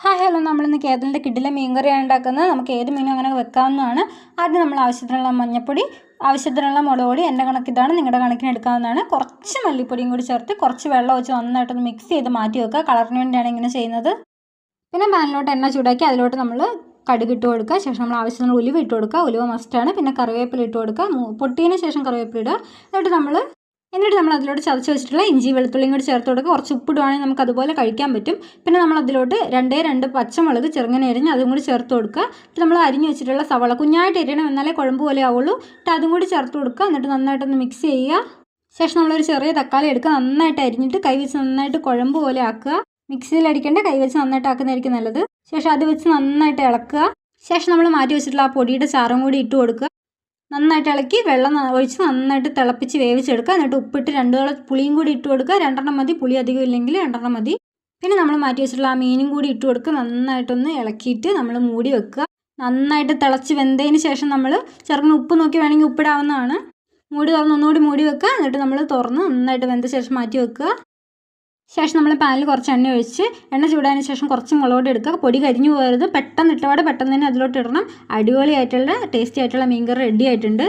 Hi hello, നമ്മളിന്ന് കേരളത്തിൻ്റെ കിഡിലെ മീൻ കറിയാണ് ഉണ്ടാക്കുന്നത്. നമുക്ക് ഏത് മീനും അങ്ങനെ വെക്കാവുന്നതാണ്. ആദ്യം നമ്മൾ ആവശ്യത്തിനുള്ള മഞ്ഞൾപ്പൊടി, ആവശ്യത്തിനുള്ള മുളക് പൊടി, എൻ്റെ കണക്കിതാണ്, നിങ്ങളുടെ കണക്കിന് എടുക്കാവുന്നതാണ്. കുറച്ച് മല്ലിപ്പൊടിയും കൂടി ചേർത്ത് കുറച്ച് വെള്ളം ഒഴിച്ച് നന്നായിട്ടൊന്ന് മിക്സ് ചെയ്ത് മാറ്റി വെക്കുക. കളറിന് വേണ്ടിയാണ് ഇങ്ങനെ ചെയ്യുന്നത്. പിന്നെ പാനിലോട്ട് എണ്ണ ചൂടാക്കി അതിലോട്ട് നമ്മൾ കടുക് ഇട്ട് കൊടുക്കുക. ശേഷം നമ്മൾ ആവശ്യത്തിന് ഉലുവ ഇട്ട് കൊടുക്കുക. ഉലുവ മസ്റ്റാണ്. പിന്നെ കറിവേപ്പില ഇട്ട് കൊടുക്കുക. പൊട്ടിയതിന് ശേഷം കറിവേപ്പില ഇടുക. എന്നിട്ട് നമ്മൾ അതിലോട്ട് ചതച്ച് വെച്ചിട്ടുള്ള ഇഞ്ചി വെളുത്തുള്ളിയും കൂടി ചേർത്ത് കൊടുക്കുക. കുറച്ച് ഉപ്പിടുവാണെങ്കിൽ നമുക്ക് അതുപോലെ കഴിക്കാൻ പറ്റും. പിന്നെ നമ്മൾ അതിലോട്ട് രണ്ട് പച്ചമുളക് ചെറുങ്ങനെ എരിഞ്ഞ് അതും കൂടി ചേർത്ത് കൊടുക്കുക. എന്നിട്ട് നമ്മൾ അരിഞ്ഞ് വെച്ചിട്ടുള്ള സവാള കുഞ്ഞായിട്ട് എരിയണം, എന്നാലേ കുഴമ്പ് പോലെ ആവുള്ളൂ. എന്നിട്ട് അതും കൂടി ചേർത്ത് കൊടുക്കുക. എന്നിട്ട് നന്നായിട്ടൊന്ന് മിക്സ് ചെയ്യുക. ശേഷം നമ്മളൊരു ചെറിയ തക്കാളി എടുക്കുക. നന്നായിട്ട് അരിഞ്ഞിട്ട് കൈ വെച്ച് നന്നായിട്ട് കുഴമ്പ് പോലെ ആക്കുക. മിക്സിയിൽ അടിക്കേണ്ട, കൈ വെച്ച് നന്നായിട്ട് ആക്കുന്നതായിരിക്കും നല്ലത്. ശേഷം അത് വെച്ച് നന്നായിട്ട് ഇളക്കുക. ശേഷം നമ്മൾ മാറ്റി വെച്ചിട്ടുള്ള ആ പൊടിയുടെ ചാറും കൂടി ഇട്ട് കൊടുക്കുക. നന്നായിട്ട് ഇളക്കി വെള്ളം ഒഴിച്ച് നന്നായിട്ട് തിളപ്പിച്ച് വേവിച്ചെടുക്കുക. എന്നിട്ട് ഉപ്പിട്ട് 2 കള പുളിയും കൂടി ഇട്ട് കൊടുക്കുക. 2 മതി, പുളി അധികം ഇല്ലെങ്കിൽ 2 മതി. പിന്നെ നമ്മൾ മാറ്റി വെച്ചിട്ടുള്ള ആ മീനും കൂടി ഇട്ട് കൊടുക്കുക. നന്നായിട്ടൊന്ന് ഇളക്കിയിട്ട് നമ്മൾ മൂടി വെക്കുക. നന്നായിട്ട് തിളച്ച് വെന്തതിന് ശേഷം നമ്മൾ ചെറുങ്ങനെ ഉപ്പ് നോക്കി വേണമെങ്കിൽ ഉപ്പിടാവുന്നതാണ്. മൂടി തുറന്ന് ഒന്നുകൂടി മൂടി വെക്കുക. എന്നിട്ട് നമ്മൾ തുറന്ന് നന്നായിട്ട് വെന്ത ശേഷം മാറ്റി വെക്കുക. ശേഷം നമ്മൾ പാനിൽ കുറച്ച് എണ്ണ ഒഴിച്ച് എണ്ണ ചൂടായതിന് ശേഷം കുറച്ച് മുളക് പൊടി എടുക്കുക. പൊടി കരിഞ്ഞു പോകരുത്. പെട്ടെന്ന് ഇട്ടപാടെ പെട്ടെന്ന് തന്നെ അതിലോട്ട് ഇടണം. അടിപൊളിയായിട്ടുള്ള ടേസ്റ്റി ആയിട്ടുള്ള മീൻ കറി റെഡി ആയിട്ടുണ്ട്.